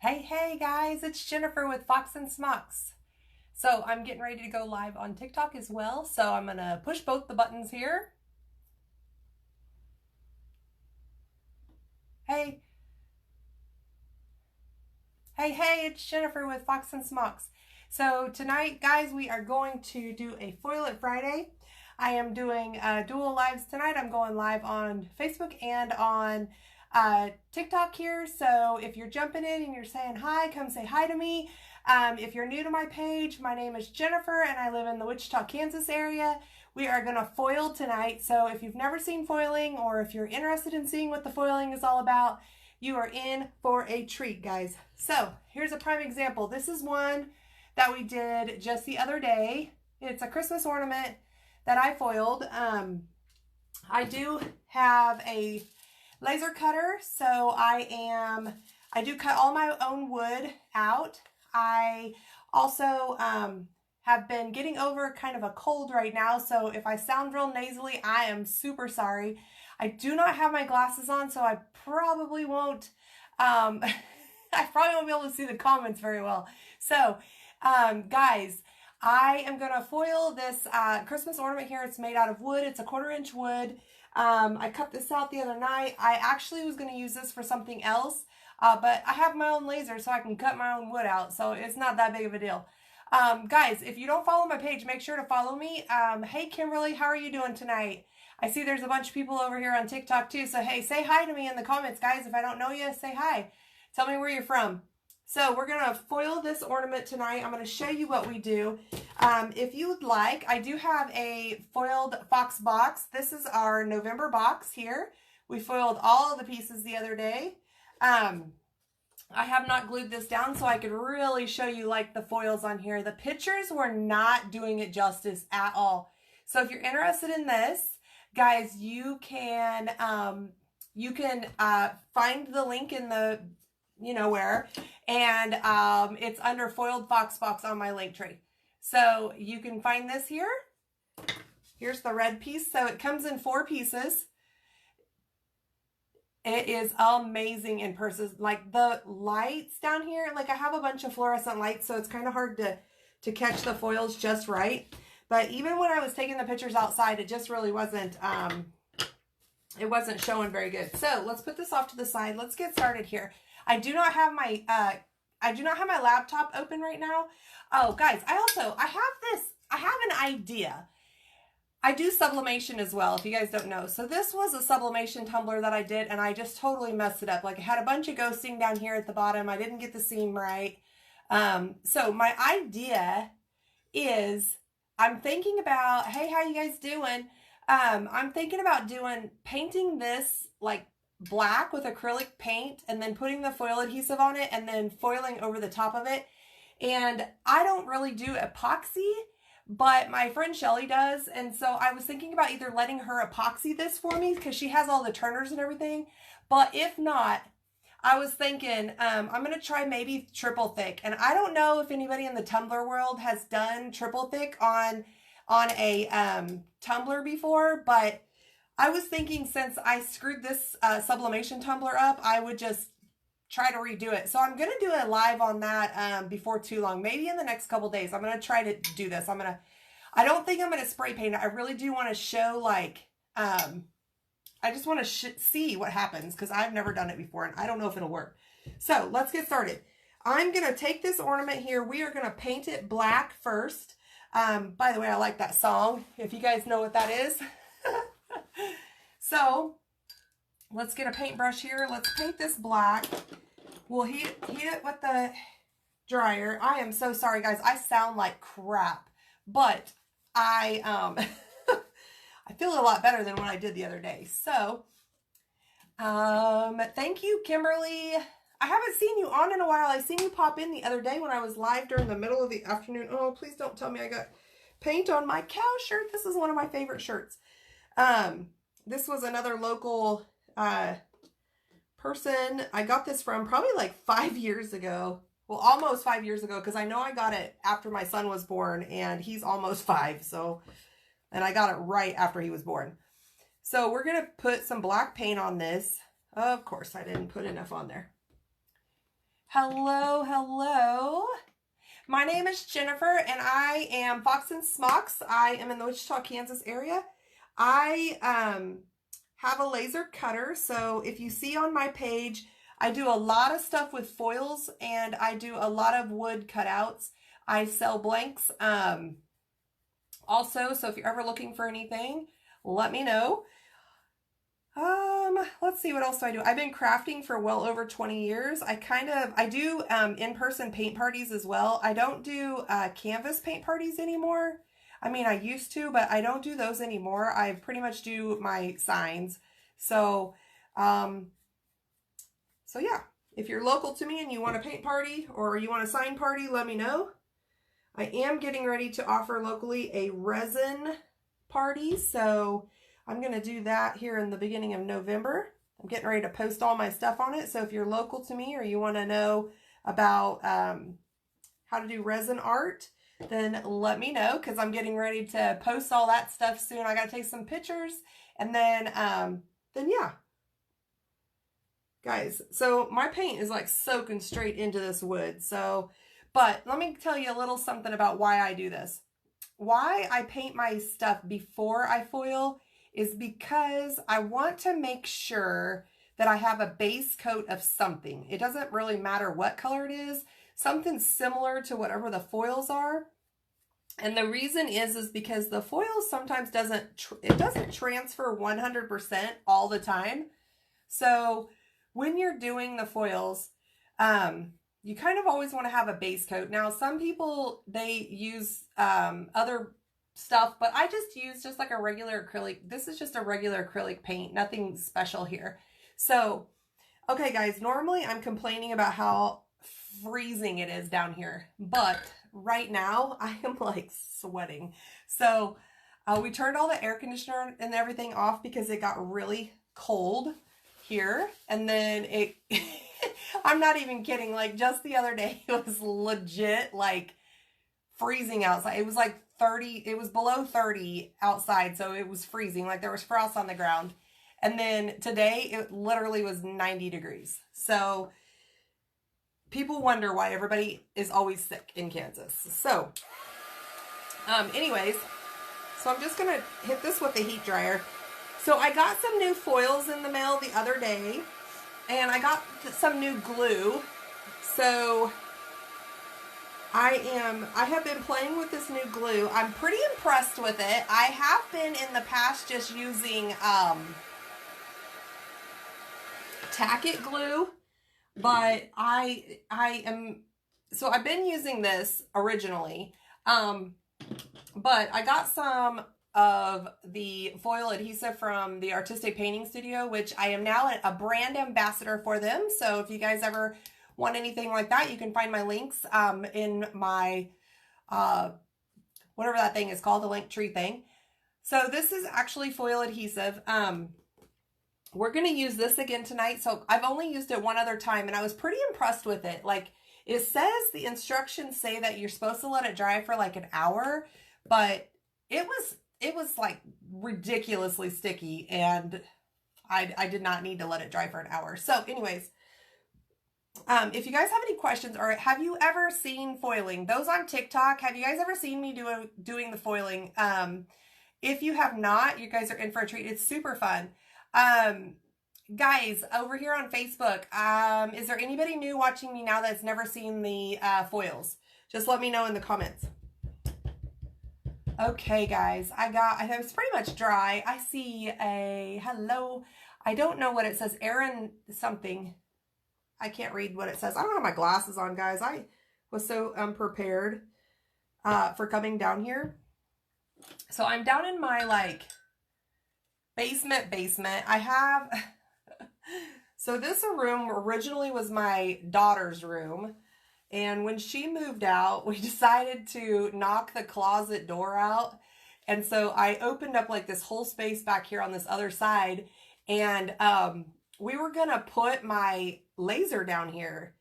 Hey guys, it's Jennifer with Fox and Smocks. So I'm getting ready to go live on TikTok as well. So I'm gonna push both the buttons here. Hey, hey, it's Jennifer with Fox and Smocks. So tonight, guys, we are going to do a Foil It Friday. I am doing dual lives tonight. I'm going live on Facebook and on TikTok here. So if you're jumping in and you're saying hi, come say hi to me. If you're new to my page, my name is Jennifer and I live in the Wichita, Kansas area. We are going to foil tonight. So if you've never seen foiling or if you're interested in seeing what the foiling is all about, you are in for a treat, guys. So here's a prime example. This is one that we did just the other day. It's a Christmas ornament that I foiled. I do have a laser cutter, so I do cut all my own wood out. I also have been getting over kind of a cold right now, so if I sound real nasally, I am super sorry. I do not have my glasses on, so I probably won't I probably won't be able to see the comments very well. So guys, I am going to foil this Christmas ornament here. It's made out of wood. It's a 1/4-inch wood. I cut this out the other night. I actually was going to use this for something else, but I have my own laser so I can cut my own wood out, so it's not that big of a deal. Guys, if you don't follow my page, make sure to follow me. Hey, Kimberly, how are you doing tonight? I see there's a bunch of people over here on TikTok too, so hey, say hi to me in the comments, guys. If I don't know you, say hi. Tell me where you're from. So we're going to foil this ornament tonight. I'm going to show you what we do. If you would like, I do have a foiled fox box. This is our November box here. We foiled all of the pieces the other day. I have not glued this down so I could really show you like the foils on here. The pictures were not doing it justice at all. So if you're interested in this, guys, you can find the link in the where, and it's under foiled fox box on my link tree. So you can find this here. Here's the red piece. So it comes in 4 pieces. It is amazing in person. Like the lights down here, like I have a bunch of fluorescent lights, so it's kind of hard to catch the foils just right. But even when I was taking the pictures outside, it just really wasn't it wasn't showing very good. So let's put this off to the side. Let's get started here. I do not have my laptop open right now. Oh, guys, I have an idea. I do sublimation as well, if you guys don't know. So this was a sublimation tumbler that I did, and I just totally messed it up. Like, I had a bunch of ghosting down here at the bottom. I didn't get the seam right. So my idea is, I'm thinking about, hey, how you guys doing? I'm thinking about painting this like black with acrylic paint and then putting the foil adhesive on it and then foiling over the top of it. And I don't really do epoxy, but my friend Shelly does. And so I was thinking about either letting her epoxy this for me because she has all the turners and everything. But if not, I was thinking I'm going to try maybe triple thick. And I don't know if anybody in the tumbler world has done triple thick on a tumbler before, but I was thinking since I screwed this sublimation tumbler up, I would just try to redo it. So I'm going to do a live on that before too long. Maybe in the next couple days. I'm going to try to do this. I don't think I'm going to spray paint it. I really do want to show like, I just want to see what happens because I've never done it before and I don't know if it'll work. So let's get started. I'm going to take this ornament here. We are going to paint it black first. By the way, I like that song, if you guys know what that is. So let's get a paintbrush here. Let's paint this black. We'll heat it with the dryer. I am so sorry, guys. I sound like crap, but I I feel a lot better than when I did the other day. So thank you, Kimberly. I haven't seen you on in a while. I seen you pop in the other day when I was live during the middle of the afternoon. Oh, please don't tell me I got paint on my cow shirt. This is one of my favorite shirts. This was another local person. I got this from probably like 5 years ago. Well, almost 5 years ago, because I know I got it after my son was born, and he's almost 5. So, and I got it right after he was born. So we're going to put some black paint on this. Of course, I didn't put enough on there. Hello, hello. My name is Jennifer and I am Fox and Smocks. I am in the Wichita, Kansas area. I have a laser cutter, so if you see on my page, I do a lot of stuff with foils and I do a lot of wood cutouts. I sell blanks also, so if you're ever looking for anything, let me know. Let's see, what else do I do? I've been crafting for well over 20 years. I do in-person paint parties as well. I don't do canvas paint parties anymore. I mean, I used to, but I don't do those anymore. I pretty much do my signs. So yeah, if you're local to me and you want a paint party or you want a sign party, let me know. I am getting ready to offer locally a resin party, so I'm going to do that here in the beginning of November. I'm getting ready to post all my stuff on it. So if you're local to me or you want to know about how to do resin art, then let me know because I'm getting ready to post all that stuff soon. I got to take some pictures and then yeah. Guys, so my paint is like soaking straight into this wood. So, but let me tell you a little something about why I do this. Why I paint my stuff before I foil is because I want to make sure that I have a base coat of something. It doesn't really matter what color it is, something similar to whatever the foils are. And the reason is because the foil sometimes doesn't transfer 100% all the time. So when you're doing the foils, you kind of always want to have a base coat. Now, some people, they use other stuff, but I just use just like a regular acrylic. This is just a regular acrylic paint, nothing special here. So, okay guys, normally I'm complaining about how freezing it is down here, but right now I am like sweating. So we turned all the air conditioner and everything off because it got really cold here. And then it, I'm not even kidding, like just the other day, it was legit like freezing outside. It was like 30, it was below 30 outside, so it was freezing, like there was frost on the ground. And then today it literally was 90 degrees. So people wonder why everybody is always sick in Kansas. So anyways, so I'm just gonna hit this with the heat dryer. So I got some new foils in the mail the other day and I got some new glue. So I have been playing with this new glue. I'm pretty impressed with it. I have been in the past just using tack-it glue, but so I've been using this originally, but I got some of the foil adhesive from the Artistic Painting Studio, which I am now a brand ambassador for them. So if you guys ever want anything like that, you can find my links in my whatever that thing is called, the link tree thing. So this is actually foil adhesive. We're going to use this again tonight. So I've only used it one other time and I was pretty impressed with it. Like it says, the instructions say that you're supposed to let it dry for like an hour, but it was like ridiculously sticky and I did not need to let it dry for an hour. So anyways, if you guys have any questions, or have you ever seen foiling, those on TikTok, have you guys ever seen me doing the foiling? If you have not, you guys are in for a treat. It's super fun. Guys, over here on Facebook, is there anybody new watching me now that's never seen the foils? Just let me know in the comments. Okay, guys, it's pretty much dry. I see a hello. I don't know what it says. Aaron something. I can't read what it says. I don't have my glasses on, guys. I was so unprepared for coming down here. So I'm down in my like basement. I have so this room originally was my daughter's room, and when she moved out, we decided to knock the closet door out, and so I opened up like this whole space back here on this other side, and we were gonna put my laser down here,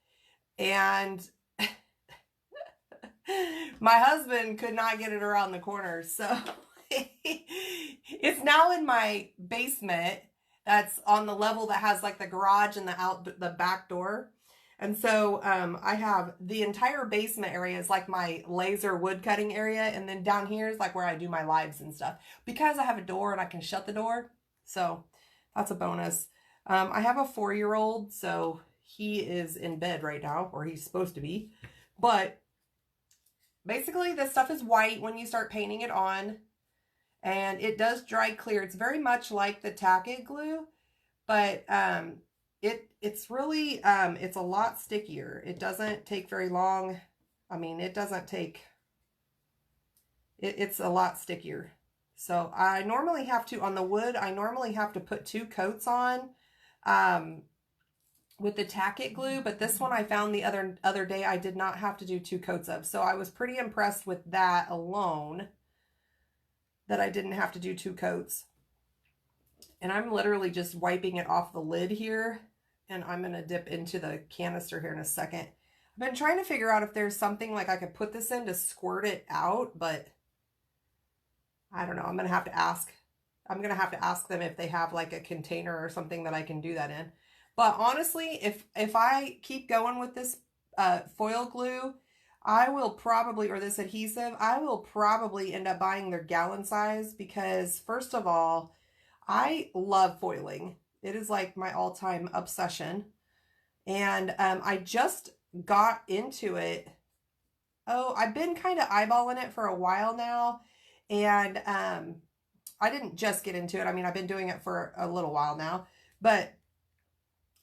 and my husband could not get it around the corner, so it's now in my basement. That's on the level that has like the garage and the back door. And so I have the entire basement area is like my laser wood cutting area. And then down here is like where I do my lives and stuff. Because I have a door and I can shut the door. So that's a bonus. I have a 4-year-old, so he is in bed right now, or he's supposed to be. But basically this stuff is white when you start painting it on. And it does dry clear. It's very much like the tack it glue. But it's really, it's a lot stickier. It doesn't take very long. I mean, it doesn't take, it's a lot stickier. So I normally have to, on the wood, I normally have to put 2 coats on with the tack it glue. But this one I found the other day I did not have to do 2 coats of. So I was pretty impressed with that alone, that I didn't have to do 2 coats. And I'm literally just wiping it off the lid here. And I'm going to dip into the canister here in a second. I've been trying to figure out if there's something like I could put this in to squirt it out. But I don't know. I'm going to have to ask. I'm going to have to ask them if they have like a container or something that I can do that in. But honestly, if I keep going with this foil glue, I will probably, or this adhesive, I will probably end up buying their gallon size. Because first of all, I love foiling. It is like my all-time obsession. And I just got into it. Oh, I've been kind of eyeballing it for a while now. And I didn't just get into it. I mean, I've been doing it for a little while now. But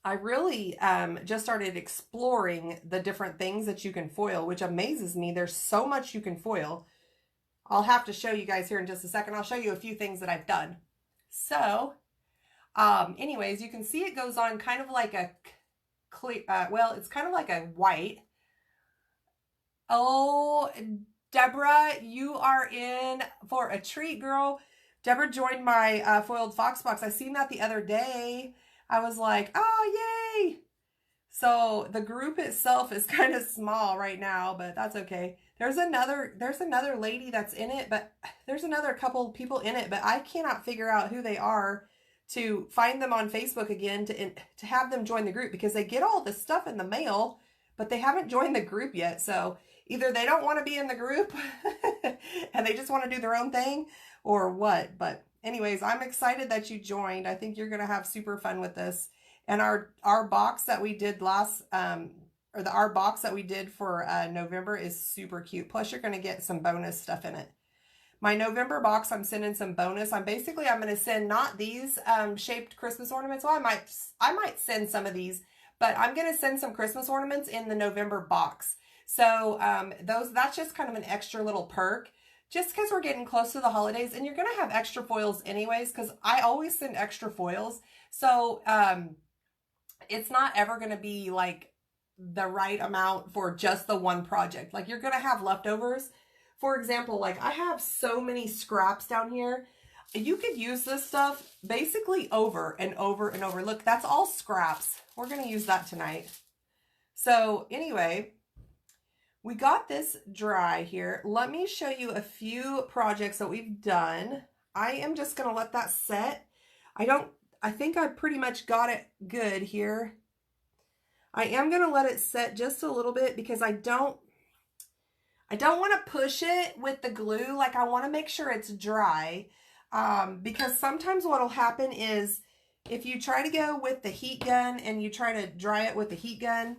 I really just started exploring the different things that you can foil, which amazes me. There's so much you can foil. I'll have to show you guys here in just a second. I'll show you a few things that I've done. So, anyways, you can see it goes on kind of like a clear, well, it's kind of like a white. Oh, Deborah, you are in for a treat, girl. Deborah joined my foiled fox box. I seen that the other day. I was like, oh, yay. So the group itself is kind of small right now, but that's okay. There's another lady that's in it, but there's another couple people in it, but I cannot figure out who they are to find them on Facebook again to have them join the group, because they get all this stuff in the mail, but they haven't joined the group yet. So either they don't want to be in the group and they just want to do their own thing, or what. But anyways, I'm excited that you joined. I think you're going to have super fun with this. And our box that we did last, our box that we did for November is super cute. Plus, you're going to get some bonus stuff in it. My November box, I'm sending some bonus. I'm going to send not these shaped Christmas ornaments. Well, I might send some of these, but I'm going to send some Christmas ornaments in the November box. So that's just kind of an extra little perk, just because we're getting close to the holidays, and you're going to have extra foils anyways, because I always send extra foils. So it's not ever going to be like the right amount for just the one project. Like, you're going to have leftovers. For example, like I have so many scraps down here. You could use this stuff basically over and over and over. Look, that's all scraps. We're going to use that tonight. So anyway, we got this dry here. Let me show you a few projects that we've done. I am just going to let that set. I think I pretty much got it good here. I am going to let it set just a little bit, because I don't want to push it with the glue. Like, I want to make sure it's dry, because sometimes what'll happen is if you try to go with the heat gun and you try to dry it with the heat gun,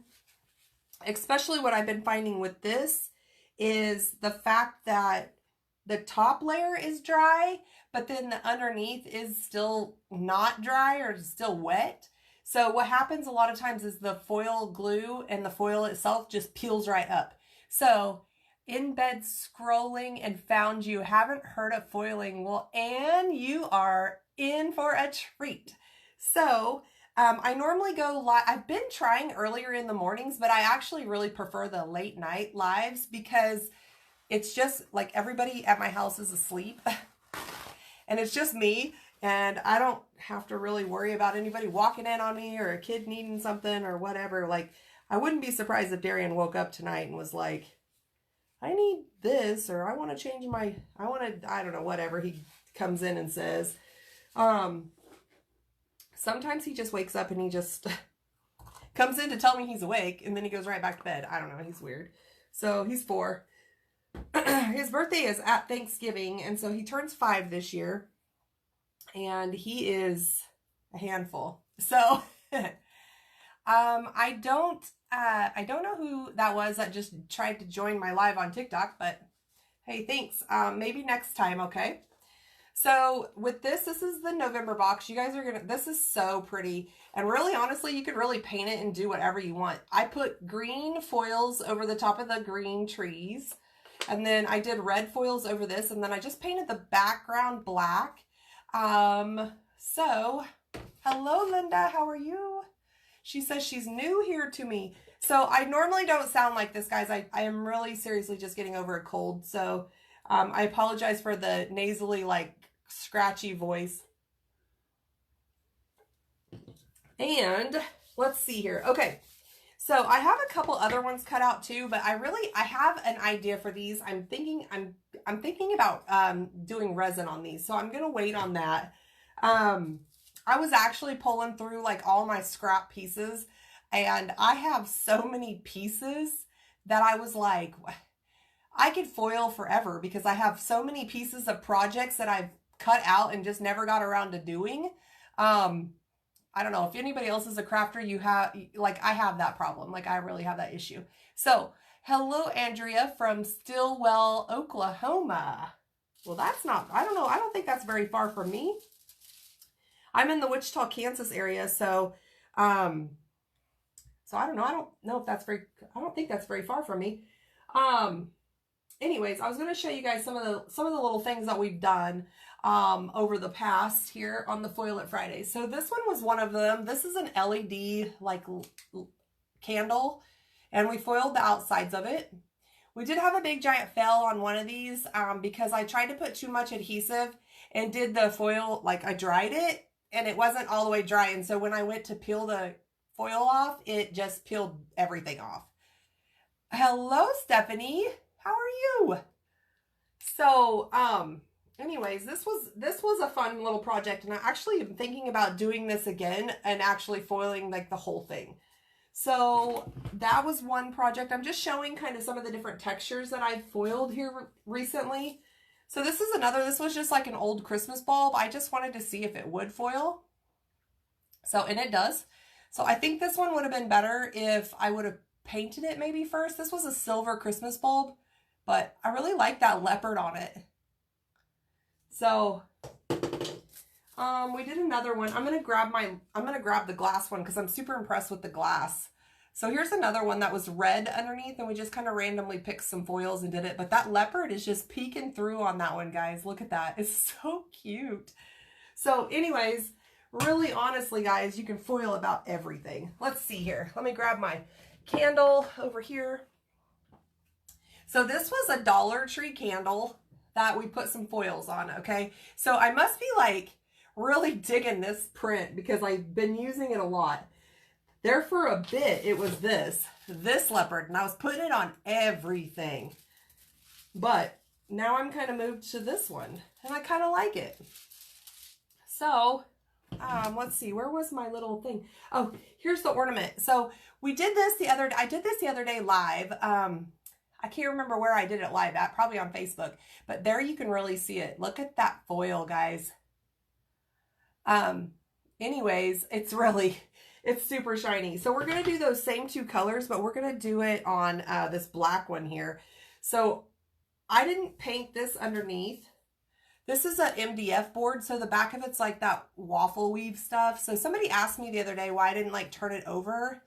especially what I've been finding with this is the fact that the top layer is dry, but then the underneath is still not dry or still wet. So what happens a lot of times is the foil glue and the foil itself just peels right up. So in bed scrolling and found you, haven't heard of foiling. Well, Anne, you are in for a treat. So I normally go live. I've been trying earlier in the mornings, but I actually really prefer the late night lives, because it's just like everybody at my house is asleep and it's just me, and I don't have to really worry about anybody walking in on me or a kid needing something or whatever. Like, I wouldn't be surprised if Darian woke up tonight and was like, I need this, or I want to change my, I don't know, whatever he comes in and says. Sometimes he just wakes up and comes in to tell me he's awake, and then he goes right back to bed. I don't know. He's weird. So he's 4. His birthday is at Thanksgiving, and so he turns 5 this year, and he is a handful. So I don't know who that was that just tried to join my live on TikTok, but hey, thanks. Maybe next time, okay? So with this is the November box. You guys are gonna, this is so pretty. And really, honestly, you could really paint it and do whatever you want. I put green foils over the top of the green trees. And then I did red foils over this. And then I just painted the background black. So, hello, Linda. How are you? She says she's new here to me. So I normally don't sound like this, guys. I am really seriously just getting over a cold. So I apologize for the nasally, like, scratchy voice. And let's see here. Okay, so I have a couple other ones cut out too, but I have an idea for these. I'm thinking about doing resin on these, so I'm gonna wait on that. I was actually pulling through like all my scrap pieces, and I have so many pieces that I was like, I could foil forever because I have so many pieces of projects that I've cut out and just never got around to doing. I don't know if anybody else is a crafter, you have, like, I have that problem. Like, I really have that issue. So, hello, Andrea from Stillwell, Oklahoma. Well, that's not, I don't know. I don't think that's very far from me. I'm in the Wichita, Kansas area. So, so I don't know. I don't know if that's very, I don't think that's very far from me. Anyways, I was going to show you guys some of the little things that we've done over the past here on the Foil It Friday. So this one was one of them. This is an LED like candle, and we foiled the outsides of it. We did have a big giant fail on one of these because I tried to put too much adhesive and did the foil, like I dried it and it wasn't all the way dry. And so when I went to peel the foil off, it just peeled everything off. Hello, Stephanie. How are you? So, anyways, this was a fun little project, and I actually am thinking about doing this again and actually foiling like the whole thing. So that was one project. I'm just showing kind of some of the different textures that I've foiled here recently. So this is another, this was just like an old Christmas bulb. I just wanted to see if it would foil. So, and it does. So I think this one would have been better if I would have painted it maybe first. This was a silver Christmas bulb, but I really like that leopard on it. So, we did another one. I'm going to grab the glass one because I'm super impressed with the glass. So here's another one that was red underneath, and we just kind of randomly picked some foils and did it. But that leopard is just peeking through on that one, guys. Look at that. It's so cute. So anyways, really honestly, guys, you can foil about everything. Let's see here. Let me grab my candle over here. So this was a Dollar Tree candle that we put some foils on, okay? So I must be like really digging this print because I've been using it a lot. There for a bit, it was this leopard, and I was putting it on everything. But now I'm kind of moved to this one, and I kind of like it. So, let's see, where was my little thing? Oh, here's the ornament. So we did this I did this the other day live. I can't remember where I did it live at, probably on Facebook, but there you can really see it. Look at that foil, guys. Anyways, it's super shiny. So we're going to do those same 2 colors, but we're going to do it on this black one here. So I didn't paint this underneath. This is a MDF board, so the back of it's like that waffle weave stuff. So somebody asked me the other day why I didn't like turn it over.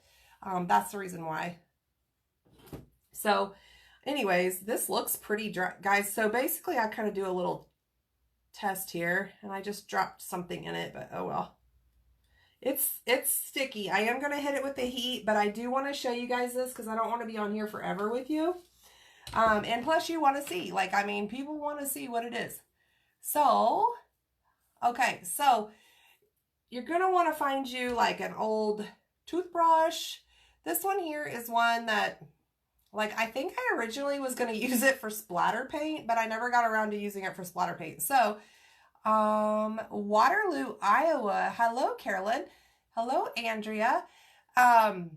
That's the reason why. So anyways, this looks pretty dry, guys. So basically I kind of do a little test here, and I just dropped something in it, but oh well. It's sticky. I am going to hit it with the heat, but I do want to show you guys this because I don't want to be on here forever with you. And plus you want to see, like, I mean, people want to see what it is. So, okay, so you're going to want to find you like an old toothbrush. This one here is one that, like, I think I originally was going to use it for splatter paint, but I never got around to using it for splatter paint. So, Waterloo, Iowa. Hello, Carolyn. Hello, Andrea. So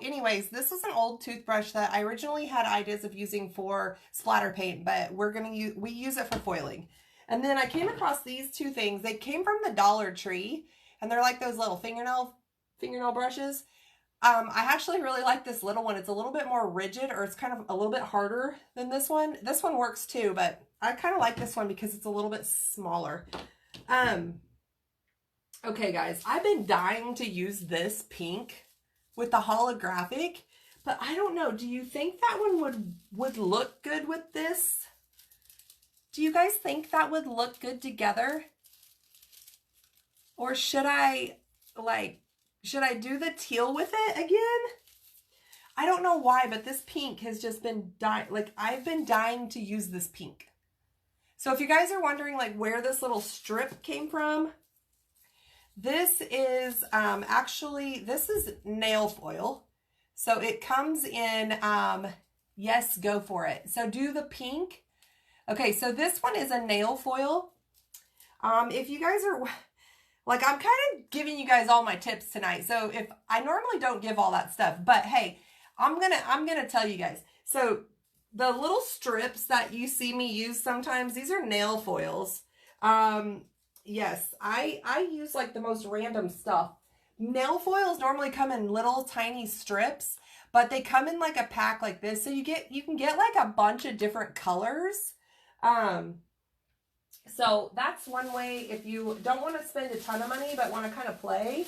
anyways, this is an old toothbrush that I originally had ideas of using for splatter paint, but we use it for foiling. And then I came across these two things. They came from the Dollar Tree, and they're like those little fingernail brushes. I actually really like this little one. It's a little bit more rigid, or it's kind of a little bit harder than this one. This one works too, but I kind of like this one because it's a little bit smaller. Okay guys, I've been dying to use this pink with the holographic, but I don't know. Do you think that one would look good with this? Do you guys think that would look good together? Or should I do the teal with it again? I don't know why, but this pink has just been I've been dying to use this pink. So if you guys are wondering like where this little strip came from, this is this is nail foil. So it comes in, yes, go for it. So do the pink. Okay, so this one is a nail foil. If you guys are, like, I'm kind of giving you guys all my tips tonight. So if I normally don't give all that stuff, but hey, I'm gonna tell you guys. So the little strips that you see me use sometimes, these are nail foils. Yes, I use like the most random stuff. Nail foils normally come in little tiny strips, but they come in like a pack like this. So you can get like a bunch of different colors. So that's one way if you don't want to spend a ton of money, but want to kind of play.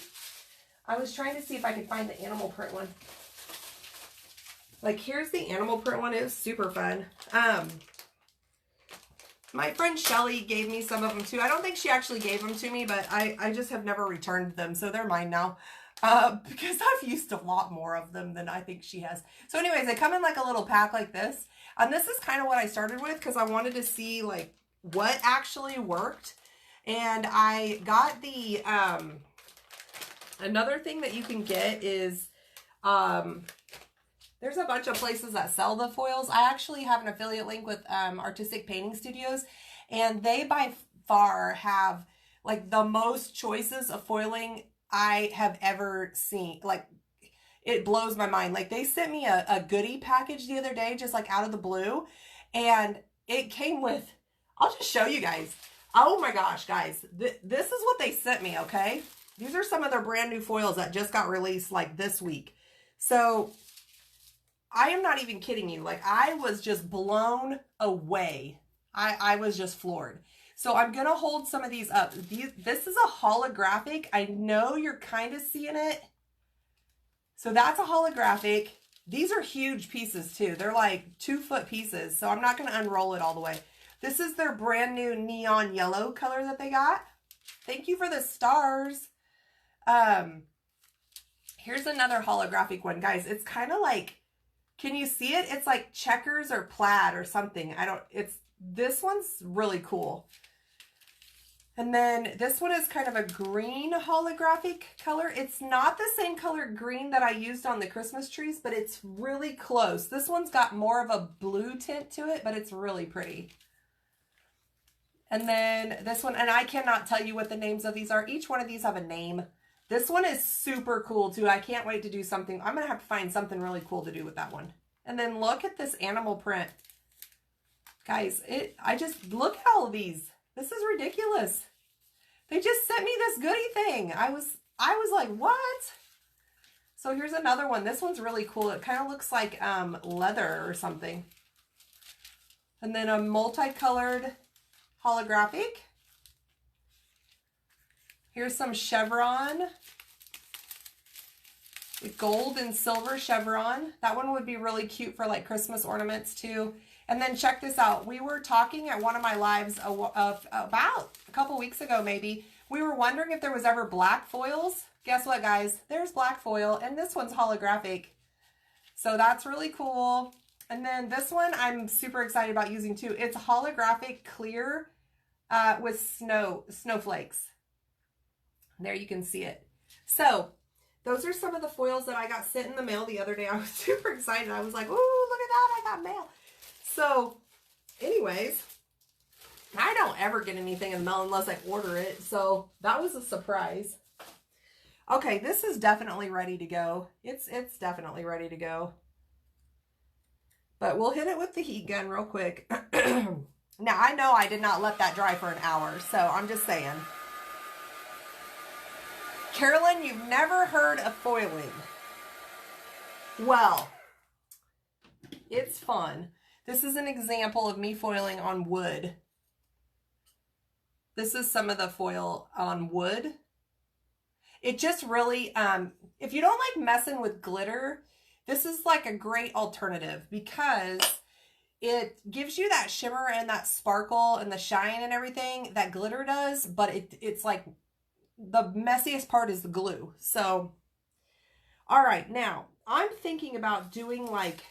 I was trying to see if I could find the animal print one. Like here's the animal print one. It was super fun. My friend Shelly gave me some of them too. I don't think she actually gave them to me, but I just have never returned them. So they're mine now because I've used a lot more of them than I think she has. So anyways, they come in like a little pack like this. And this is kind of what I started with because I wanted to see like what actually worked. And I got the, another thing that you can get is, there's a bunch of places that sell the foils. I actually have an affiliate link with Artistic Painting Studios, and they by far have like the most choices of foiling I have ever seen. Like it blows my mind. Like they sent me a goodie package the other day, just like out of the blue, and it came with, I'll just show you guys. Oh my gosh, guys, this is what they sent me, okay? These are some of their brand new foils that just got released like this week. So I am not even kidding you. Like I was just blown away. I was just floored. So I'm going to hold some of these up. This is a holographic. I know you're kind of seeing it. So that's a holographic. These are huge pieces too. They're like 2-foot pieces. So I'm not going to unroll it all the way. This is their brand new neon yellow color that they got. Thank you for the stars. Here's another holographic one, guys. It's kind of like, can you see it? It's like checkers or plaid or something. This one's really cool. And then this one is kind of a green holographic color. It's not the same color green that I used on the Christmas trees, but it's really close. This one's got more of a blue tint to it, but it's really pretty. And then this one, and I cannot tell you what the names of these are. Each one of these have a name. This one is super cool too. I can't wait to do something. I'm going to have to find something really cool to do with that one. And then look at this animal print. Guys, I just look at all of these. This is ridiculous. They just sent me this goodie thing. I was like, what? So here's another one. This one's really cool. It kind of looks like leather or something. And then a multicolored holographic. Here's some chevron. Gold and silver chevron. That one would be really cute for like Christmas ornaments too. And then check this out. We were talking at one of my lives about a couple weeks ago maybe. We were wondering if there was ever black foils. Guess what, guys? There's black foil, and this one's holographic. So that's really cool. And then this one I'm super excited about using too. It's holographic clear with snowflakes. There you can see it. So those are some of the foils that I got sent in the mail the other day. I was super excited. I was like, ooh, look at that. I got mail. So anyways, I don't ever get anything in the mail unless I order it. So that was a surprise. Okay, this is definitely ready to go. It's definitely ready to go. But we'll hit it with the heat gun real quick. Now, I know I did not let that dry for an hour, so I'm just saying. Carolyn, you've never heard of foiling. Well, it's fun. This is an example of me foiling on wood. This is some of the foil on wood. It just really, if you don't like messing with glitter, this is like a great alternative because it gives you that shimmer and that sparkle and the shine and everything that glitter does, but it's like the messiest part is the glue. So, all right, now I'm thinking about doing like,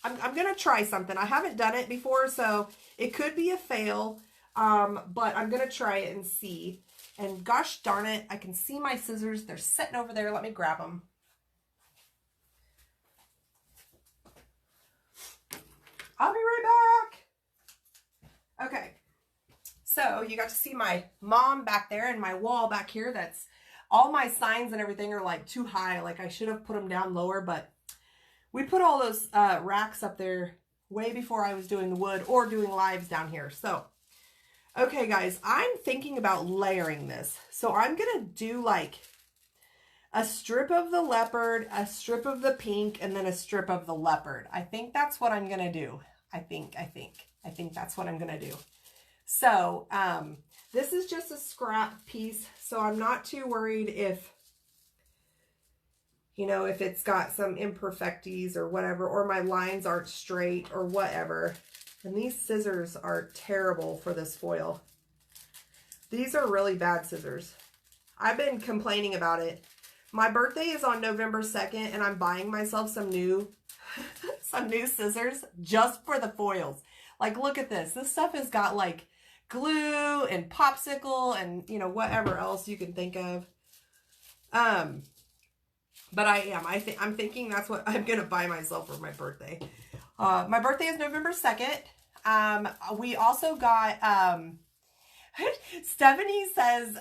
I'm going to try something. I haven't done it before, so it could be a fail, but I'm going to try it and see. And gosh darn it, I can see my scissors. They're sitting over there. Let me grab them. I'll be right back. Okay. So you got to see my mom back there and my wall back here. That's all my signs and everything are like too high. Like I should have put them down lower, but we put all those racks up there way before I was doing the wood or doing lives down here. So, okay guys, I'm thinking about layering this. So I'm going to do like a strip of the leopard, a strip of the pink, and then a strip of the leopard. I think that's what I'm going to do. I think that's what I'm going to do. So, this is just a scrap piece, so I'm not too worried if, you know, if it's got some imperfecties or whatever, or my lines aren't straight or whatever. And these scissors are terrible for this foil. These are really bad scissors. I've been complaining about it. My birthday is on November 2nd, and I'm buying myself some new, some new scissors just for the foils. Like, look at this. This stuff has got like glue and popsicle and, you know, whatever else you can think of. But I'm thinking that's what I'm going to buy myself for my birthday. My birthday is November 2nd. We also got, Stephanie says,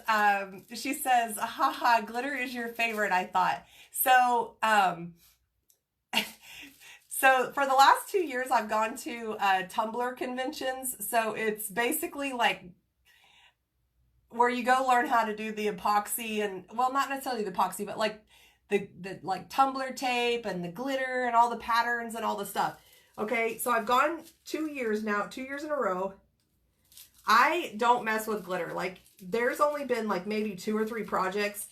she says, haha, glitter is your favorite, I thought. So, so for the last 2 years, I've gone to Tumblr conventions. So it's basically like where you go learn how to do the epoxy and, well, not necessarily the epoxy, but like the like Tumblr tape and the glitter and all the patterns and all the stuff. Okay, so I've gone 2 years now, 2 years in a row. I don't mess with glitter. Like, there's only been like maybe 2 or 3 projects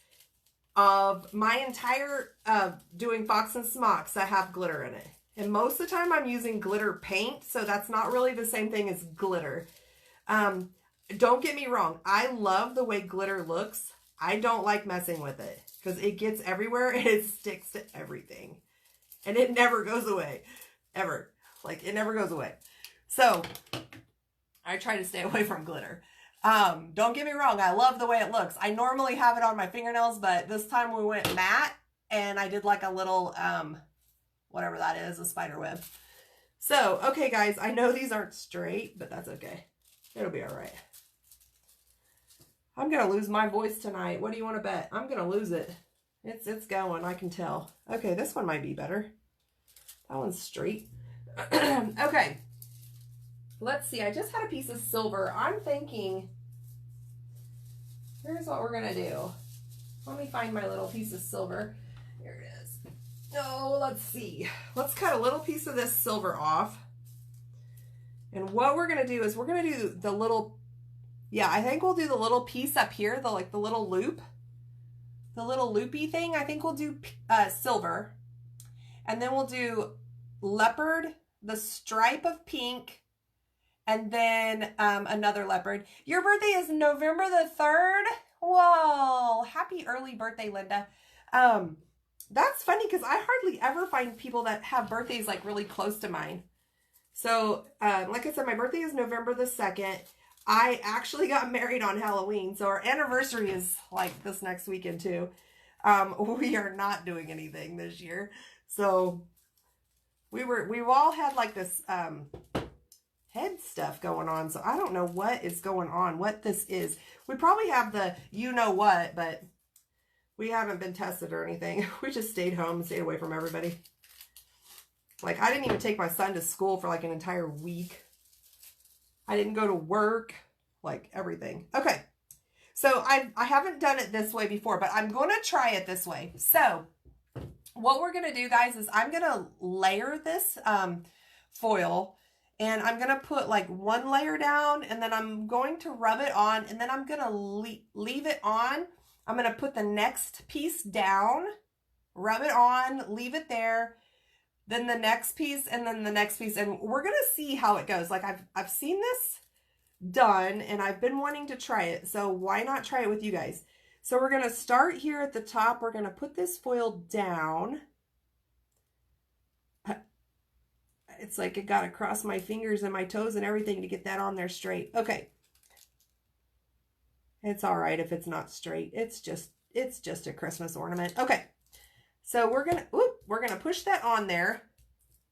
of my entire doing Fox and Smocks that have glitter in it. And most of the time I'm using glitter paint, so that's not really the same thing as glitter. Don't get me wrong. I love the way glitter looks. I don't like messing with it because it gets everywhere and it sticks to everything. And it never goes away. Ever. Like, it never goes away. So, I try to stay away from glitter. Don't get me wrong. I love the way it looks. I normally have it on my fingernails, but this time we went matte and I did like a little, whatever that is, a spider web. So, okay guys, I know these aren't straight, but that's okay. It'll be all right. I'm going to lose my voice tonight. What do you want to bet? I'm going to lose it. It's going, I can tell. Okay, this one might be better. That one's straight. Okay. Let's see. I just had a piece of silver. I'm thinking, here's what we're going to do. Let me find my little piece of silver. Here it is. Oh, let's see. Let's cut a little piece of this silver off. And what we're going to do is we're going to do the little, yeah, I think we'll do the little piece up here, the like the little loop. The little loopy thing. I think we'll do silver. And then we'll do leopard, the stripe of pink, and then another leopard. Your birthday is November the 3rd? Whoa, happy early birthday, Linda. That's funny because I hardly ever find people that have birthdays like really close to mine. So, like I said, my birthday is November the 2nd. I actually got married on Halloween, so our anniversary is like this next weekend too. We are not doing anything this year. So, we've all had like this head stuff going on, so I don't know what is going on, what this is. We probably have the you know what, but We haven't been tested or anything. We just stayed home and stayed away from everybody. Like, I didn't even take my son to school for like an entire week. I didn't go to work, like everything. Okay. So I haven't done it this way before, but I'm going to try it this way. So what we're going to do, guys, is I'm going to layer this foil, and I'm going to put like one layer down, and then I'm going to rub it on, and then I'm going to leave it on. I'm going to put the next piece down, rub it on, leave it there, then the next piece, and then the next piece, and we're going to see how it goes. Like, I've seen this done, and I've been wanting to try it, so why not try it with you guys? So we're going to start here at the top. We're going to put this foil down. It's like I got to cross my fingers and my toes and everything to get that on there straight. Okay. It's all right if it's not straight. It's just a Christmas ornament. Okay. So we're going to push that on there.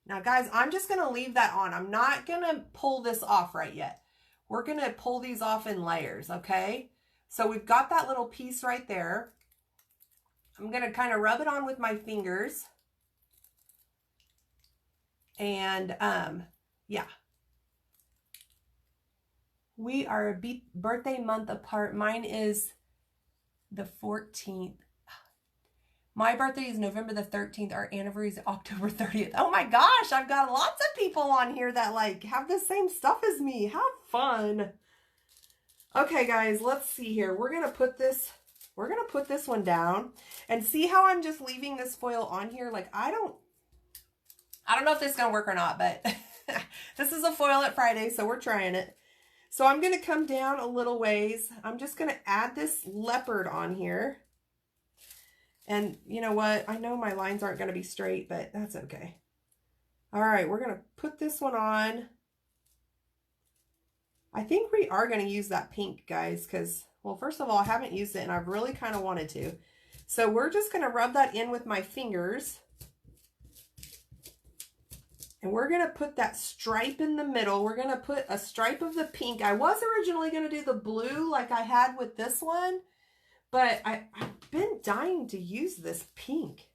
Now, guys, I'm just going to leave that on. I'm not going to pull this off right yet. We're going to pull these off in layers, okay? So we've got that little piece right there. I'm going to kind of rub it on with my fingers. And, yeah. We are a birthday month apart. Mine is the 14th. My birthday is November the 13th. Our anniversary is October 30th. Oh my gosh, I've got lots of people on here that like have the same stuff as me. How fun. Okay, guys, let's see here. We're going to put this one down and see how I'm just leaving this foil on here. Like, I don't know if this is going to work or not, but this is a Foil It Friday, so we're trying it. So I'm going to come down a little ways. I'm just going to add this leopard on here. And you know what? I know my lines aren't going to be straight, but that's okay. All right, we're going to put this one on. I think we are going to use that pink, guys, because, well, first of all, I haven't used it, and I've really kind of wanted to. So we're just going to rub that in with my fingers. And we're going to put that stripe in the middle. We're going to put a stripe of the pink. I was originally going to do the blue like I had with this one, but I've been dying to use this pink.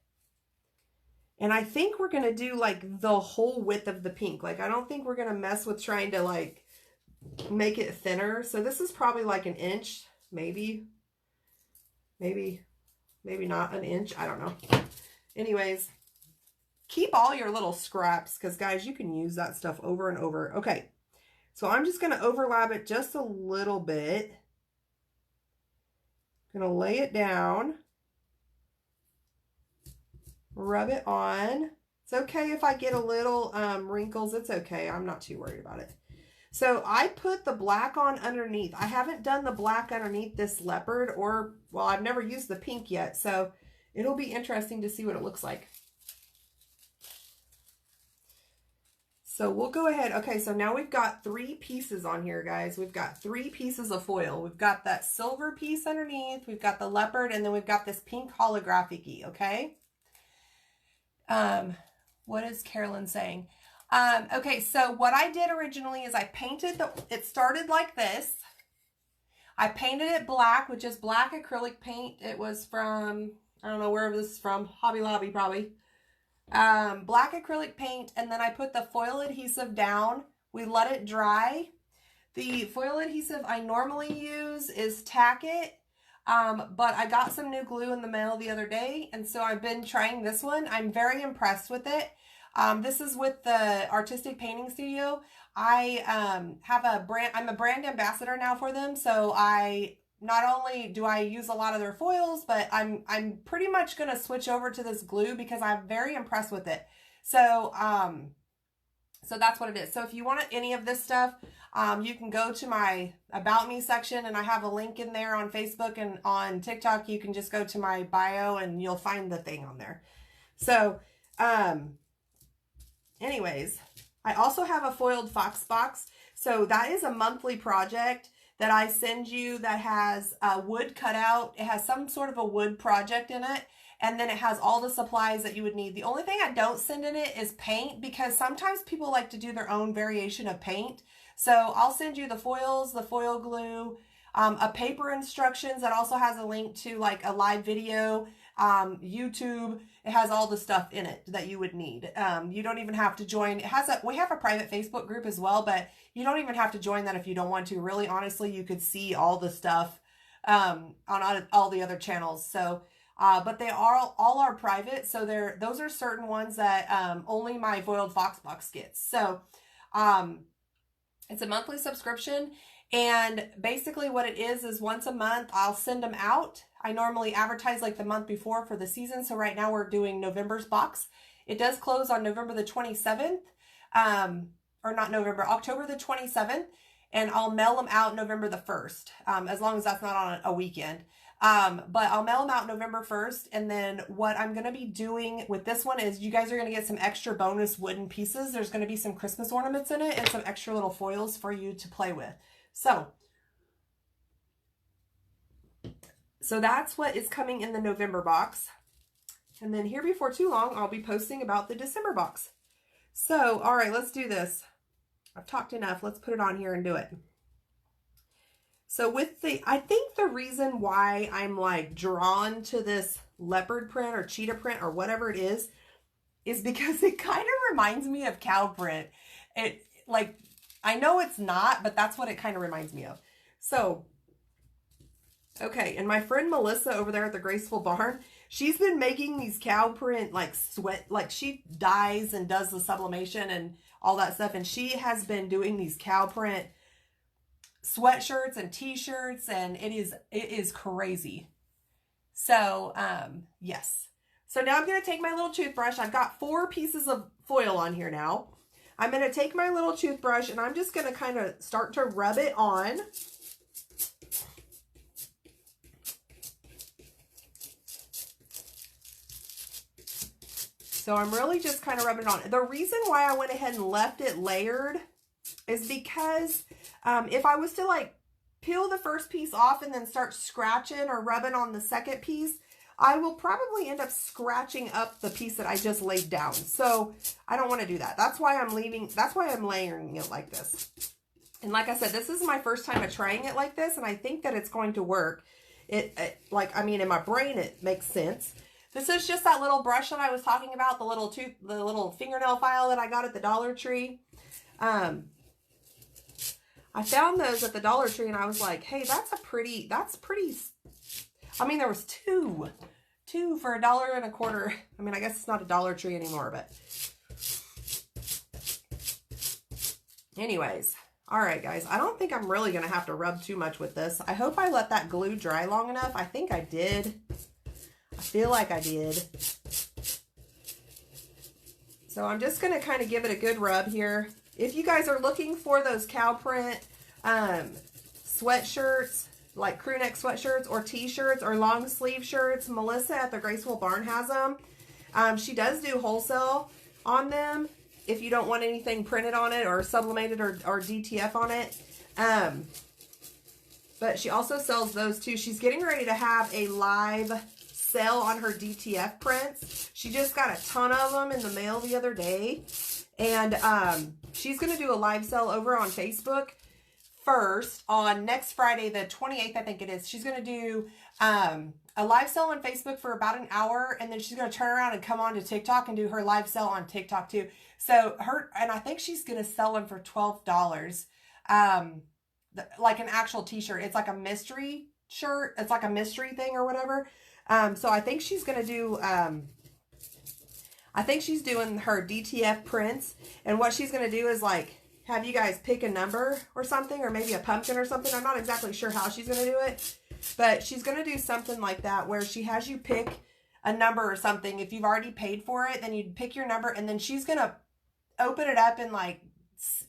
And I think we're going to do like the whole width of the pink. Like, I don't think we're going to mess with trying to like make it thinner. So this is probably like an inch, maybe not an inch. I don't know. Anyways, keep all your little scraps because, guys, you can use that stuff over and over. Okay, so I'm just going to overlap it just a little bit. I'm going to lay it down. Rub it on. It's okay if I get a little wrinkles. It's okay. I'm not too worried about it. So I put the black on underneath. I haven't done the black underneath this leopard, or, well, I've never used the pink yet. So it'll be interesting to see what it looks like. So we'll go ahead. Okay, so now we've got 3 pieces on here, guys. We've got 3 pieces of foil. We've got that silver piece underneath. We've got the leopard, and then we've got this pink holographic-y, okay? What is Carolyn saying? Okay, so what I did originally is I painted it started like this. I painted it black, which is black acrylic paint. It was from, I don't know where this is from, Hobby Lobby probably. Black acrylic paint, and then I put the foil adhesive down. We let it dry. The foil adhesive I normally use is Tack It, but I got some new glue in the mail the other day, and so I've been trying this one. I'm very impressed with it. This is with the Artistic Painting Studio. I'm a brand ambassador now for them, so not only do I use a lot of their foils, but I'm pretty much going to switch over to this glue because I'm very impressed with it. So, so that's what it is. So if you want any of this stuff, you can go to my About Me section, and I have a link in there on Facebook, and on TikTok, you can just go to my bio and you'll find the thing on there. So, anyways, I also have a foiled fox box. So that is a monthly project that I send you that has a wood cutout. It has some sort of a wood project in it. And then it has all the supplies that you would need. The only thing I don't send in it is paint, because sometimes people like to do their own variation of paint. So I'll send you the foils, the foil glue, a paper instructions that also has a link to like a live video, YouTube. It has all the stuff in it that you would need. You don't even have to join. We have a private Facebook group as well, but you don't even have to join that if you don't want to. Really, honestly, you could see all the stuff on all the other channels. So, but they all are private. So those are certain ones that only my Foiled Fox Box gets. So, it's a monthly subscription. And basically what it is once a month, I'll send them out. I normally advertise like the month before for the season. So right now we're doing November's box. It does close on November the 27th, or not November, October the 27th. And I'll mail them out November the 1st, as long as that's not on a weekend. But I'll mail them out November 1st. And then what I'm going to be doing with this one is you guys are going to get some extra bonus wooden pieces. There's going to be some Christmas ornaments in it and some extra little foils for you to play with. So that's what is coming in the November box. And then here before too long, I'll be posting about the December box. So, all right, let's do this. I've talked enough. Let's put it on here and do it. So I think the reason why I'm like drawn to this leopard print or cheetah print or whatever it is because it kind of reminds me of cow print. I know it's not, but that's what it kind of reminds me of. So, okay, and my friend Melissa over there at the Graceful Barn, she's been making these cow print she dyes and does the sublimation and all that stuff, and she has been doing these cow print sweatshirts and t-shirts, and it is crazy. So, yes. So now I'm going to take my little toothbrush. I've got 4 pieces of foil on here now. I'm going to take my little toothbrush and I'm just going to kind of start to rub it on. So I'm really just kind of rubbing it on. The reason why I went ahead and left it layered is because if I was to like peel the first piece off and then start scratching or rubbing on the second piece, I will probably end up scratching up the piece that I just laid down. So I don't want to do that. That's why I'm layering it like this. And like I said, this is my first time of trying it like this, and I think that it's going to work. In my brain, it makes sense. This is just that little brush that I was talking about, the little fingernail file that I got at the Dollar Tree. I found those at the Dollar Tree and I was like, hey, that's pretty, I mean, there was two for $1.25. I mean, I guess it's not a Dollar Tree anymore, but anyways. All right, guys, I don't think I'm really going to have to rub too much with this. I hope I let that glue dry long enough. I think I did. I feel like I did. So I'm just going to kind of give it a good rub here. If you guys are looking for those cow print sweatshirts, like crew neck sweatshirts or t-shirts or long sleeve shirts, Melissa at the Graceful Barn has them. She does do wholesale on them if you don't want anything printed on it or sublimated or DTF on it. But she also sells those too. She's getting ready to have a live sale on her DTF prints. She just got a ton of them in the mail the other day. And she's going to do a live sale over on Facebook first on next Friday, the 28th, I think it is. She's going to do a live sale on Facebook for about an hour, and then she's going to turn around and come on to TikTok and do her live sale on TikTok too. So and I think she's going to sell them for $12. Like an actual t-shirt. It's like a mystery shirt. It's like a mystery thing or whatever. So I think she's going to do, I think she's doing her DTF prints, and what she's going to do is like have you guys pick a number or something, or maybe a pumpkin or something. I'm not exactly sure how she's going to do it, but she's going to do something like that where she has you pick a number or something. If you've already paid for it, then you'd pick your number, and then she's going to open it up and like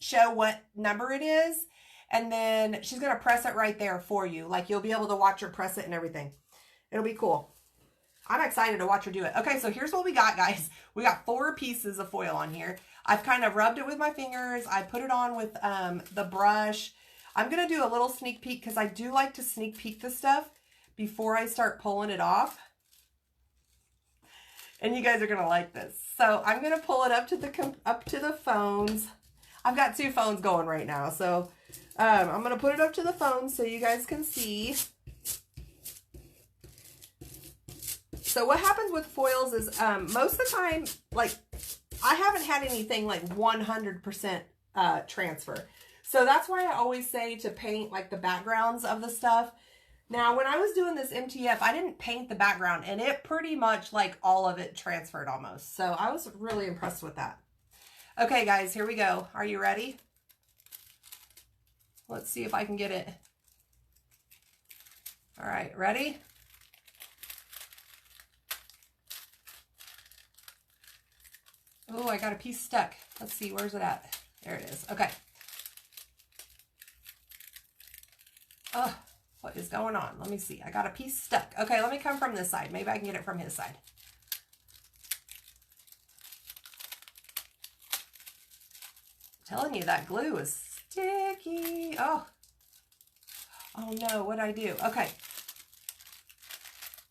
show what number it is. And then she's going to press it right there for you. Like you'll be able to watch her press it and everything. It'll be cool. I'm excited to watch her do it. Okay, so here's what we got, guys. We got 4 pieces of foil on here. I've kind of rubbed it with my fingers. I put it on with the brush. I'm going to do a little sneak peek because I do like to sneak peek the stuff before I start pulling it off. And you guys are going to like this. So I'm going to pull it up to the phones. I've got 2 phones going right now. So I'm going to put it up to the phone so you guys can see. So what happens with foils is most of the time, like, I haven't had anything like 100% transfer. So that's why I always say to paint like the backgrounds of the stuff. Now, when I was doing this MTF, I didn't paint the background, and it pretty much like all of it transferred almost. So I was really impressed with that. Okay, guys, here we go. Are you ready? Let's see if I can get it. All right, ready? Oh, I got a piece stuck. Let's see, where's it at? There it is. Okay. Oh, what is going on? Let me see. I got a piece stuck. Okay, let me come from this side. Maybe I can get it from his side. I'm telling you, that glue is sticky. Oh. Oh no, what'd I do? Okay.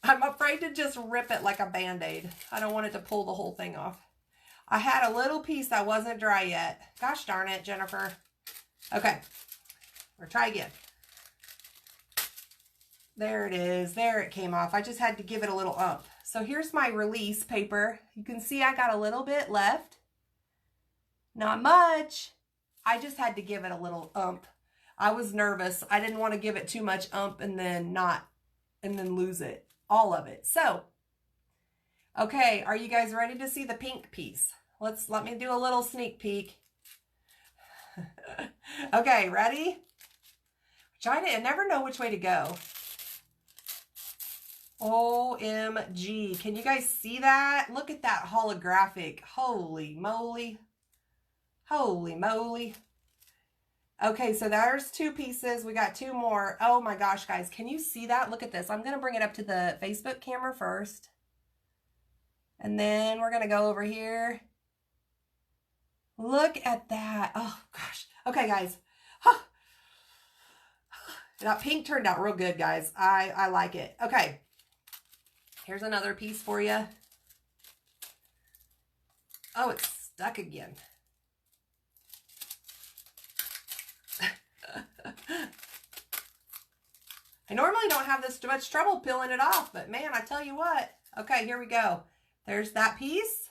I'm afraid to just rip it like a Band-Aid. I don't want it to pull the whole thing off. I had a little piece that wasn't dry yet. Gosh darn it, Jennifer. Okay. Or try again. There it is. There it came off. I just had to give it a little ump. So here's my release paper. You can see I got a little bit left. Not much. I just had to give it a little ump. I was nervous. I didn't want to give it too much ump and then lose it. All of it. So, okay, are you guys ready to see the pink piece? Let me do a little sneak peek. Okay, ready? I never know which way to go. OMG. Can you guys see that? Look at that holographic. Holy moly. Holy moly. Okay, so there's two pieces. We got two more. Oh my gosh, guys. Can you see that? Look at this. I'm going to bring it up to the Facebook camera first. And then we're going to go over here. Look at that. Oh gosh. Okay, guys. Huh. That pink turned out real good, guys. I like it. Okay. Here's another piece for you. Oh, it's stuck again. I normally don't have this much trouble peeling it off, but man, I tell you what. Okay, here we go. There's that piece.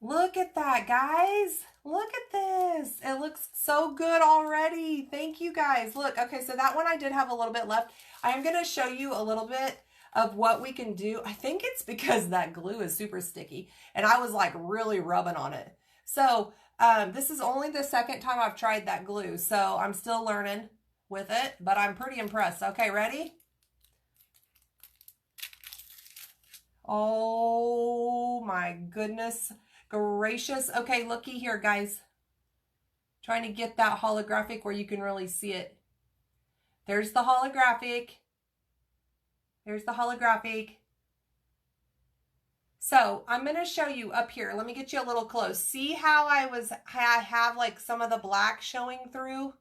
Look at that, guys. Look at this. It looks so good already. Thank you, guys. Look, okay, so that one I did have a little bit left. I am going to show you a little bit of what we can do. I think it's because that glue is super sticky, and I was like really rubbing on it. So this is only the second time I've tried that glue, so I'm still learning with it, but I'm pretty impressed. Okay, ready? Oh my goodness gracious. Okay, looky here, guys. Trying to get that holographic where you can really see it. There's the holographic. There's the holographic. So I'm going to show you up here. Let me get you a little close. See how I have like some of the black showing through?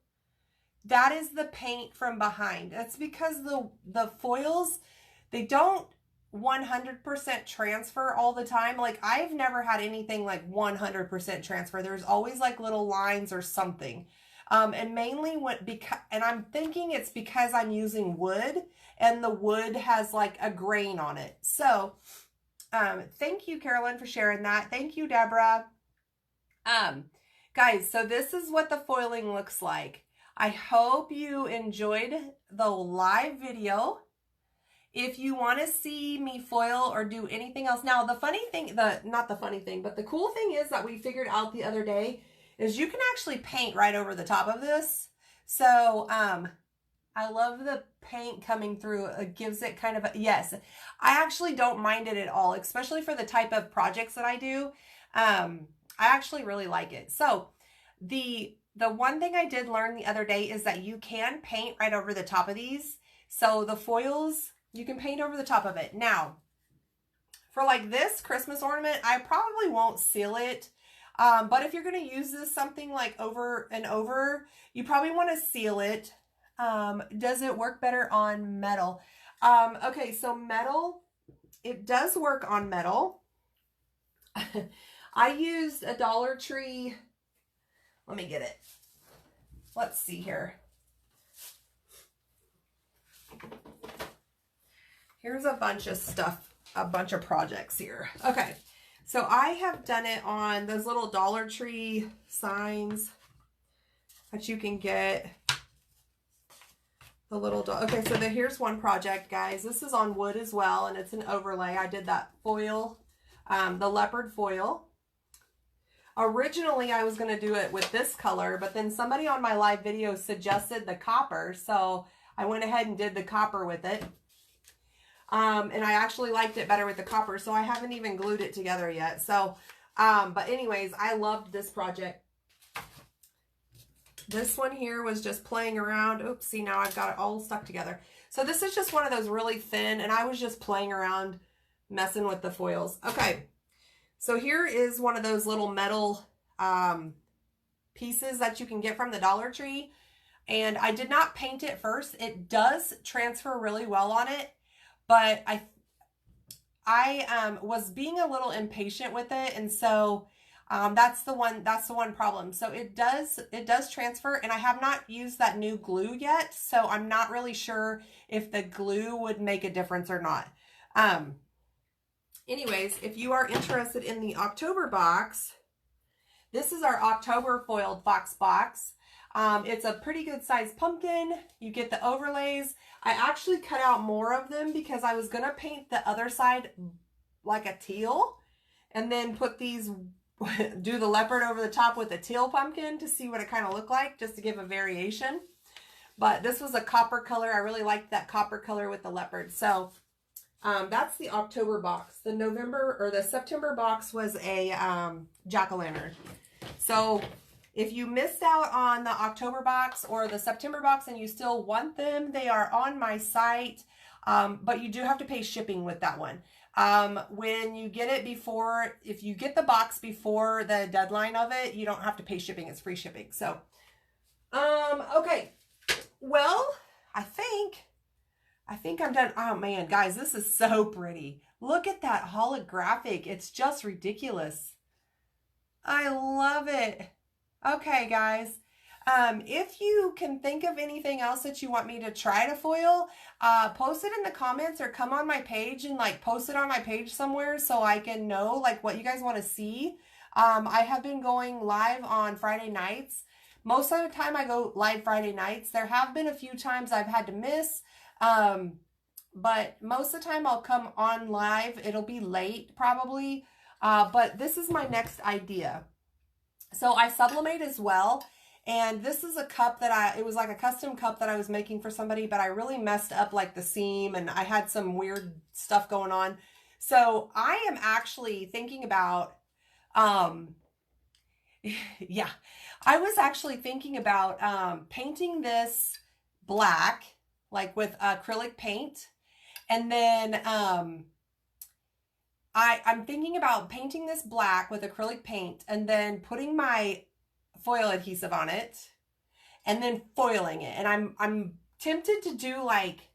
That is the paint from behind. That's because the foils, they don't 100% transfer all the time. Like I've never had anything like 100% transfer. There's always like little lines or something. And mainly and I'm thinking it's because I'm using wood and the wood has like a grain on it. So, thank you, Carolyn, for sharing that. Thank you, Deborah. Guys, so this is what the foiling looks like. I hope you enjoyed the live video. If you want to see me foil or do anything else. Now, the funny thing, not the funny thing, but the cool thing is that we figured out the other day is you can actually paint right over the top of this. So, I love the paint coming through. It gives it kind of a, yes, I actually don't mind it at all, especially for the type of projects that I do. I actually really like it. So, the one thing I did learn the other day is that you can paint right over the top of these. So the foils, you can paint over the top of it. Now, for like this Christmas ornament, I probably won't seal it. But if you're going to use this something like over and over, you probably want to seal it. Does it work better on metal? Okay, so metal, it does work on metal. I used a Dollar Tree. Let me get it. let's see here. Here's a bunch of stuff, a bunch of projects here. Okay, so I have done it on those little Dollar Tree signs that you can get. The little dog. Okay, so here's one project, guys. This is on wood as well, and it's an overlay. I did that foil, the leopard foil. Originally, I was going to do it with this color, but then somebody on my live video suggested the copper, so I went ahead and did the copper with it. And I actually liked it better with the copper, so I haven't even glued it together yet. So, but anyways, I loved this project. This one here was just playing around. Oops, see, now I've got it all stuck together. So this is just one of those really thin, and I was just playing around, messing with the foils. Okay, so here is one of those little metal pieces that you can get from the Dollar Tree. And I did not paint it first. It does transfer really well on it, but I was being a little impatient with it, and so that's the one problem. So it does transfer, and I have not used that new glue yet, so I'm not really sure if the glue would make a difference or not. Anyways, if you are interested in the October box, this is our October foiled fox box. It's a pretty good sized pumpkin. You get the overlays. I actually cut out more of them because I was gonna paint the other side like a teal, and then put these, do the leopard over the top with a teal pumpkin to see what it kind of looked like, just to give a variation. But this was a copper color. I really liked that copper color with the leopard. So that's the October box. The November or the September box was a jack-o'-lantern. So if you missed out on the October box or the September box and you still want them, they are on my site, but you do have to pay shipping with that one. When you get it before, if you get the box before the deadline of it, you don't have to pay shipping. It's free shipping. So, okay. Well, I think I'm done. Oh man, guys, this is so pretty. Look at that holographic. It's just ridiculous. I love it. Okay, guys. If you can think of anything else that you want me to try to foil, post it in the comments or come on my page and like post it on my page somewhere so I can know like what you guys want to see. I have been going live on Friday nights. Most of the time I go live Friday nights. There have been a few times I've had to miss, but most of the time I'll come on live. It'll be late probably, but this is my next idea. So I sublimate as well. And this is a cup that it was like a custom cup that I was making for somebody, but I really messed up like the seam and I had some weird stuff going on. So I am actually thinking about, yeah, I was actually thinking about painting this black, like with acrylic paint. And then I'm thinking about painting this black with acrylic paint and then putting my foil adhesive on it and then foiling it. And I'm tempted to do like,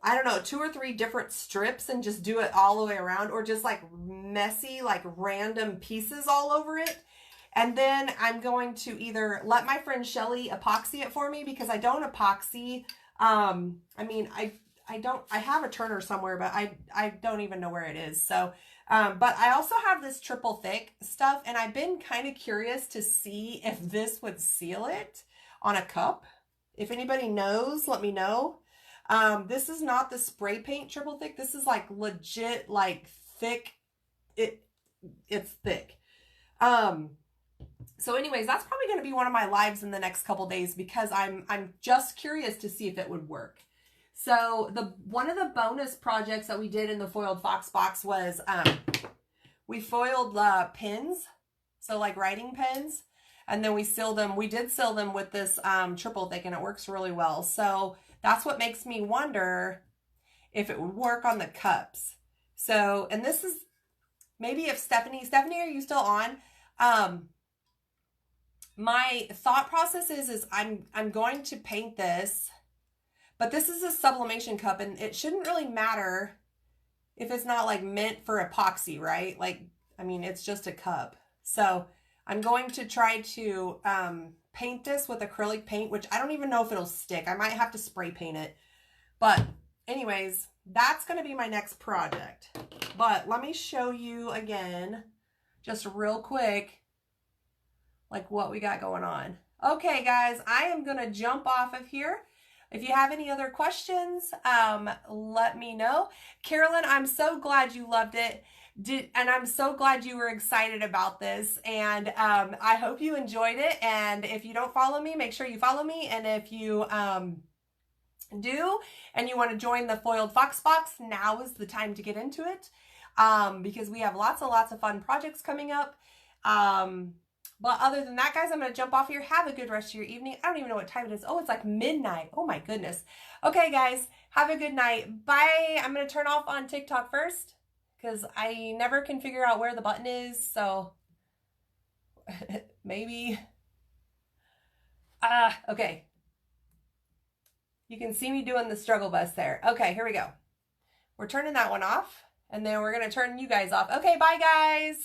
I don't know, 2 or 3 different strips and just do it all the way around, or just like messy, like random pieces all over it. And then I'm going to either let my friend Shelly epoxy it for me, because I don't epoxy. I mean, I have a turner somewhere, but I don't even know where it is. So, but I also have this triple thick stuff, and I've been kind of curious to see if this would seal it on a cup. If anybody knows, let me know. This is not the spray paint triple thick. This is like legit, like thick. It's thick. So anyways, that's probably going to be one of my lives in the next couple days, because I'm just curious to see if it would work. So one of the bonus projects that we did in the foiled fox box was we foiled pins, so like writing pens, and then we sealed them. We did seal them with this triple thick, and it works really well. So that's what makes me wonder if it would work on the cups. So, and this is maybe if Stephanie, are you still on? My thought process is I'm going to paint this. But this is a sublimation cup, and it shouldn't really matter if it's not like meant for epoxy, right? Like, I mean, it's just a cup. So I'm going to try to paint this with acrylic paint, which I don't even know if it'll stick. I might have to spray paint it. But anyways, that's going to be my next project. But let me show you again, just real quick, like what we got going on. Okay, guys, I am going to jump off of here. If you have any other questions, let me know. Carolyn, I'm so glad you loved it. And I'm so glad you were excited about this. And I hope you enjoyed it. And if you don't follow me, make sure you follow me. And if you do and you want to join the Foiled Fox Box, now is the time to get into it. Because we have lots and lots of fun projects coming up. But other than that, guys, I'm going to jump off here. Have a good rest of your evening. I don't even know what time it is. Oh, it's like midnight. Oh, my goodness. Okay, guys, have a good night. Bye. I'm going to turn off on TikTok first because I never can figure out where the button is. So maybe. Okay. You can see me doing the struggle bus there. Okay, here we go. We're turning that one off, and then we're going to turn you guys off. Okay, bye, guys.